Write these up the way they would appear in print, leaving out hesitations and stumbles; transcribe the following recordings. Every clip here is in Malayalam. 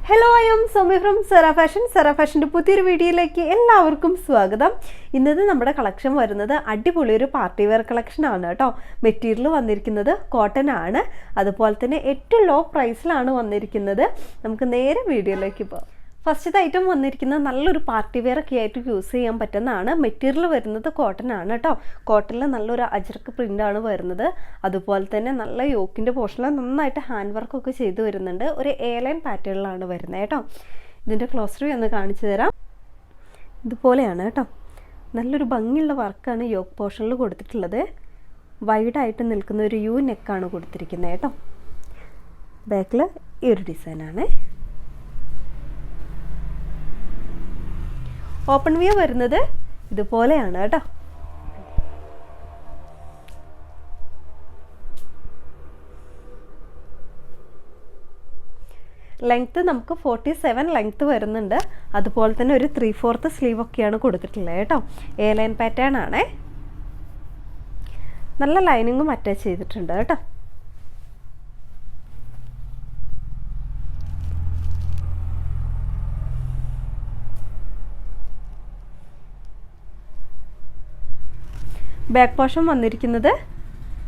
Hello, I am Soumya from Sera fashion. Sera ഫാഷൻ്റെ പുതിയൊരു വീഡിയോയിലേക്ക് എല്ലാവർക്കും സ്വാഗതം. ഇന്നത്തെ നമ്മുടെ കളക്ഷൻ വരുന്നത് അടിപൊളി ഒരു പാർട്ടി വെയർ കളക്ഷനാണ് കേട്ടോ. മെറ്റീരിയൽ വന്നിരിക്കുന്നത് കോട്ടൺ ആണ്. അതുപോലെ തന്നെ ഏറ്റവും ലോ പ്രൈസിലാണ് വന്നിരിക്കുന്നത്. നമുക്ക് നേരെ വീഡിയോയിലേക്ക് പോകാം. ഫസ്റ്റത്തെ ഐറ്റം വന്നിരിക്കുന്നത് നല്ലൊരു പാർട്ടി വെയർ ഒക്കെ ആയിട്ട് യൂസ് ചെയ്യാൻ പറ്റുന്നതാണ്. മെറ്റീരിയൽ വരുന്നത് കോട്ടൺ ആണ് കേട്ടോ. കോട്ടണിൽ നല്ലൊരു അജ്രക്ക് പ്രിൻ്റാണ് വരുന്നത്. അതുപോലെ തന്നെ നല്ല യോക്കിൻ്റെ പോർഷനിൽ നന്നായിട്ട് ഹാൻഡ് വർക്കൊക്കെ ചെയ്ത് വരുന്നുണ്ട്. ഒരു എയർലൈൻ പാറ്റേണിലാണ് വരുന്നത് കേട്ടോ. ഇതിൻ്റെ ക്ലോസ് വ്യൂ ഒന്ന് കാണിച്ചു തരാം. ഇതുപോലെയാണ് കേട്ടോ. നല്ലൊരു ഭംഗിയുള്ള വർക്കാണ് യോക്ക് പോർഷനിൽ കൊടുത്തിട്ടുള്ളത്. വൈഡായിട്ട് നിൽക്കുന്ന ഒരു യു നെക്കാണ് കൊടുത്തിരിക്കുന്നത് കേട്ടോ. ബാക്കിൽ ഈ ഒരു ഡിസൈനാണ്. ഓപ്പൺ വ്യൂ വരുന്നത് ഇതുപോലെയാണ് കേട്ടോ. ലെങ്ത്ത് നമുക്ക് 47 ലെങ്ത്ത് വരുന്നുണ്ട്. അതുപോലെ തന്നെ ഒരു 3/4 സ്ലീവ് ഒക്കെയാണ് കൊടുത്തിട്ടുള്ളത് കേട്ടോ. എ ലൈൻ പാറ്റേൺ ആണേ. നല്ല ലൈനിങ്ങും അറ്റാച്ച് ചെയ്തിട്ടുണ്ട് കേട്ടോ. ബാക്ക് പോർഷൻ വന്നിരിക്കുന്നത്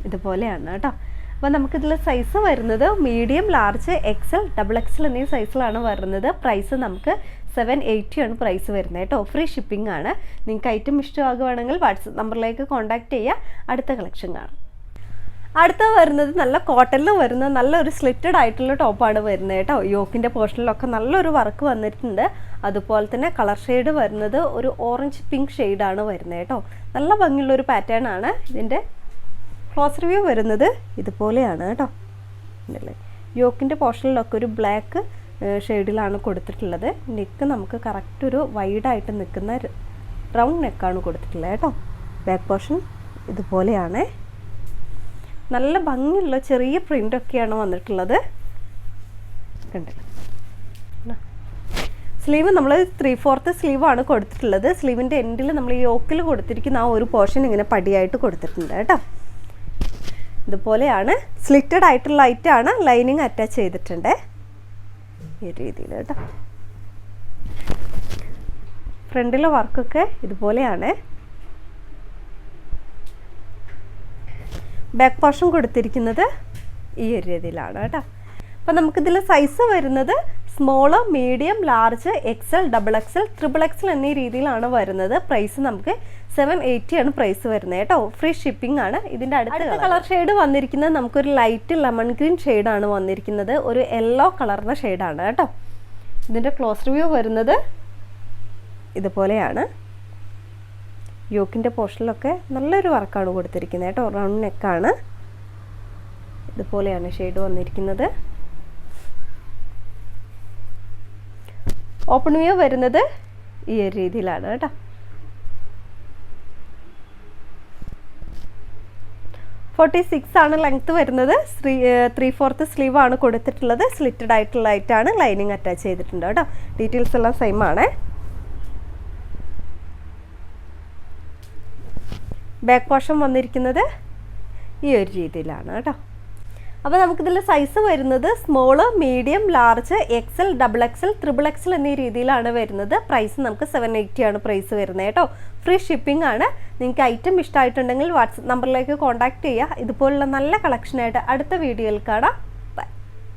ഇതുപോലെയാണ് കേട്ടോ. അപ്പോൾ നമുക്കിതിൽ സൈസ് വരുന്നത് മീഡിയം, ലാർജ്, XL, XXL എന്നീ സൈസിലാണ് വരുന്നത്. പ്രൈസ് നമുക്ക് 780 ആണ് പ്രൈസ് വരുന്നത് കേട്ടോ. ഫ്രീ ഷിപ്പിംഗ് ആണ്. നിങ്ങൾക്ക് ഐറ്റം ഇഷ്ടമാകുവാണെങ്കിൽ വാട്സപ്പ് നമ്പറിലേക്ക് കോൺടാക്റ്റ് ചെയ്യുക. അടുത്ത കളക്ഷൻ കാണാം. അടുത്ത വരുന്നത് നല്ല കോട്ടണിൽ വരുന്ന നല്ലൊരു സ്ലിറ്റഡ് ആയിട്ടുള്ള ടോപ്പാണ് വരുന്നത് കേട്ടോ. യോക്കിൻ്റെ പോർഷനിലൊക്കെ നല്ലൊരു വർക്ക് വന്നിട്ടുണ്ട്. അതുപോലെ തന്നെ കളർ ഷെയ്ഡ് വരുന്നത് ഒരു ഓറഞ്ച് പിങ്ക് ഷെയ്ഡാണ് വരുന്നത് കേട്ടോ. നല്ല ഭംഗിയുള്ളൊരു പാറ്റേൺ ആണ്. ഇതിൻ്റെ ക്ലോസ് റിവ്യൂ വരുന്നത് ഇതുപോലെയാണ് കേട്ടോ. യോക്കിൻ്റെ പോർഷനിലൊക്കെ ഒരു ബ്ലാക്ക് ഷെയ്ഡിലാണ് കൊടുത്തിട്ടുള്ളത്. നെക്ക് നമുക്ക് കറക്റ്റ് ഒരു വൈഡായിട്ട് നിൽക്കുന്ന റൗണ്ട് നെക്കാണ് കൊടുത്തിട്ടുള്ളത് കേട്ടോ. ബാക്ക് പോർഷൻ ഇതുപോലെയാണ്. നല്ല ഭംഗിയുള്ള ചെറിയ പ്രിൻ്റൊക്കെയാണ് വന്നിട്ടുള്ളത്. കണ്ടില്ല. സ്ലീവ് നമ്മൾ 3/4 സ്ലീവാണ് കൊടുത്തിട്ടുള്ളത്. സ്ലീവിൻ്റെ എൻഡിൽ നമ്മൾ ഈ യോക്കിൽ കൊടുത്തിരിക്കുന്ന ആ ഒരു പോർഷൻ ഇങ്ങനെ പടിയായിട്ട് കൊടുത്തിട്ടുണ്ട് കേട്ടോ. ഇതുപോലെയാണ്. സ്ലിറ്റഡ് ആയിട്ടുള്ള ഐറ്റാണ്. ലൈനിങ് അറ്റാച്ച് ചെയ്തിട്ടുണ്ട് ഈ രീതിയിൽ കേട്ടോ. ഫ്രണ്ടിലെ വർക്കൊക്കെ ഇതുപോലെയാണ്. ബാക്ക് പോർഷൻ കൊടുത്തിരിക്കുന്നത് ഈ ഒരു രീതിയിലാണ് കേട്ടോ. അപ്പോൾ നമുക്കിതിൽ സൈസ് വരുന്നത് small, medium, large, XL, XXL, XXL എന്നീ രീതിയിലാണ് വരുന്നത്. പ്രൈസ് നമുക്ക് 780 ആണ് പ്രൈസ് വരുന്നത് കേട്ടോ. ഫ്രീ ഷിപ്പിംഗ് ആണ്. ഇതിൻ്റെ അടുത്ത കളർ ഷെയ്ഡ് വന്നിരിക്കുന്നത് നമുക്കൊരു ലൈറ്റ് ലെമൺ ഗ്രീൻ ഷെയ്ഡാണ് വന്നിരിക്കുന്നത്. ഒരു യെല്ലോ കളറിൻ്റെ ഷെയ്ഡാണ് കേട്ടോ. ഇതിൻ്റെ ക്ലോസ് റിവ്യൂ വരുന്നത് ഇതുപോലെയാണ്. യോക്കിൻ്റെ പോർഷനിലൊക്കെ നല്ലൊരു വർക്കാണ് കൊടുത്തിരിക്കുന്നത് കേട്ടോ. റൗണ്ട് നെക്കാണ്. ഇതുപോലെയാണ് ഷെയ്ഡ് വന്നിരിക്കുന്നത്. ഓപ്പൺ വ്യൂ വരുന്നത് ഈ ഒരു രീതിയിലാണ് കേട്ടോ. ആണ് ലെങ്ത്ത് വരുന്നത്. 3/4 സ്ലീവാണ് കൊടുത്തിട്ടുള്ളത്. സ്ലിറ്റഡ് ആയിട്ടുള്ള ആയിട്ടാണ്. ലൈനിങ് അറ്റാച്ച് ചെയ്തിട്ടുണ്ട് കേട്ടോ. ഡീറ്റെയിൽസ് എല്ലാം സെയിം ആണ്. ബാക്ക് പോർഷൻ വന്നിരിക്കുന്നത് ഈ ഒരു രീതിയിലാണ് കേട്ടോ. അപ്പോൾ നമുക്കിതിൽ സൈസ് വരുന്നത് small, medium, large, XL, XXL, XXL എന്നീ രീതിയിലാണ് വരുന്നത്. പ്രൈസ് നമുക്ക് 780 ആണ് പ്രൈസ് വരുന്നത് കേട്ടോ. ഫ്രീ ഷിപ്പിംഗ് ആണ്. നിങ്ങൾക്ക് ഐറ്റം ഇഷ്ടമായിട്ടുണ്ടെങ്കിൽ വാട്സപ്പ് നമ്പറിലേക്ക് കോൺടാക്റ്റ് ചെയ്യുക. ഇതുപോലുള്ള നല്ല കളക്ഷനായിട്ട് അടുത്ത വീഡിയോയിൽ കാണാം.